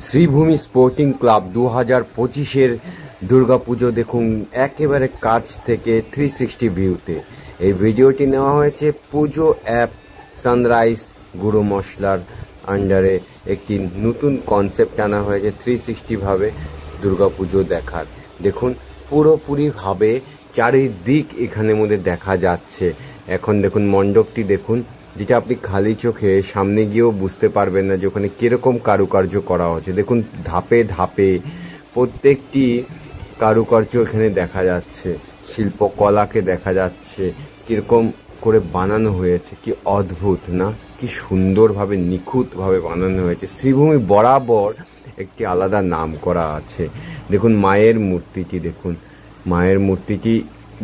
Sreebhumi sporting club 2025-এর Durga Puja দেখুন একেবারে কাছ থেকে 360 ভিউতে। এই ভিডিওটি নেওয়া হয়েছে পুজো অ্যাপ সানরাইজ গুঁড়ো মশলার আন্ডারে। একটি নতুন কনসেপ্ট আনা হয়েছে 360 ভাবে দুর্গাপুজো দেখার। দেখুন পুরোপুরিভাবে চারিদিক এখানের মধ্যে দেখা যাচ্ছে। এখন দেখুন মণ্ডপটি দেখুন, যেটা আপনি খালি চোখে সামনে গিয়েও বুঝতে পারবেন না যে ওখানে কীরকম কারুকার্য করা হচ্ছে। দেখুন ধাপে ধাপে প্রত্যেকটি কারুকার্য এখানে দেখা যাচ্ছে, শিল্পকলাকে দেখা যাচ্ছে কীরকম করে বানানো হয়েছে। কি অদ্ভুত না, কি সুন্দরভাবে নিখুঁতভাবে বানানো হয়েছে। শ্রীভূমি বরাবর একটি আলাদা নাম করা আছে। দেখুন মায়ের মূর্তিটি, দেখুন মায়ের মূর্তিটি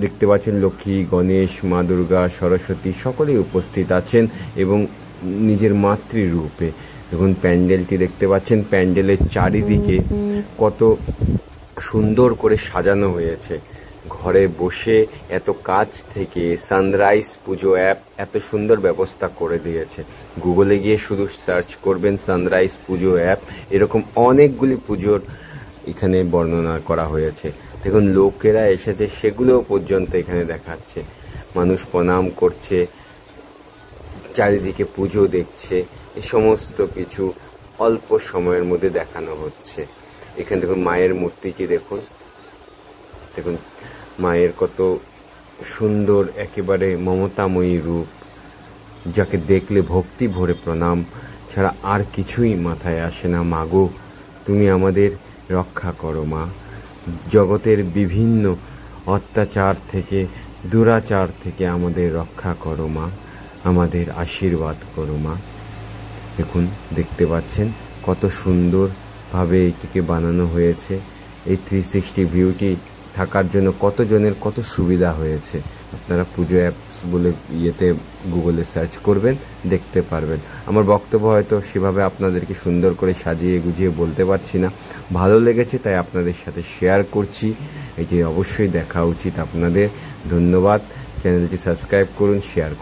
দেখতে পাচ্ছেন, লক্ষ্মী, গণেশ, মা দুর্গা, সরস্বতী সকলেই উপস্থিত আছেন এবং নিজের মাতৃরূপে। দেখুন প্যান্ডেলটি দেখতে পাচ্ছেন, প্যান্ডেলের চারিদিকে কত সুন্দর করে সাজানো হয়েছে। ঘরে বসে এত কাছ থেকে সানরাইজ পুজো অ্যাপ এত সুন্দর ব্যবস্থা করে দিয়েছে। গুগলে গিয়ে শুধু সার্চ করবেন সানরাইজ পুজো অ্যাপ, এরকম অনেকগুলি পুজোর এখানে বর্ণনা করা হয়েছে। দেখুন লোকেরা এসেছে, সেগুলো পর্যন্ত এখানে দেখাচ্ছে। মানুষ প্রণাম করছে, চারিদিকে পুজো দেখছে, এই সমস্ত কিছু অল্প সময়ের মধ্যে দেখানো হচ্ছে। এখানে দেখুন মায়ের মূর্তিটি দেখুন, দেখুন মায়ের কত সুন্দর একেবারে মমতাময়ী রূপ, যাকে দেখলে ভক্তি ভরে প্রণাম ছাড়া আর কিছুই মাথায় আসে না। মাগো তুমি আমাদের রক্ষা করো মা, জগতের বিভিন্ন অত্যাচার থেকে, দুরাচার থেকে আমাদের রক্ষা করো মা, আমাদের আশীর্বাদ করো মা। দেখুন দেখতে পাচ্ছেন কত সুন্দরভাবে এটিকে বানানো হয়েছে। এই 360 ভিউটি থাকার জন্য কতজনের কত সুবিধা হয়েছে। আপনারা পুজো অ্যাপস বলে ইয়েতে গুগলে সার্চ করবেন, দেখতে পারবেন। আমার বক্তব্য হয়তো সেভাবে আপনাদেরকে সুন্দর করে সাজিয়ে গুছিয়ে বলতে পারছি না, ভালো লেগেছে তাই আপনাদের সাথে শেয়ার করছি। এটি অবশ্যই দেখা উচিত আপনাদের। ধন্যবাদ। চ্যানেলটি সাবস্ক্রাইব করুন, শেয়ার করুন।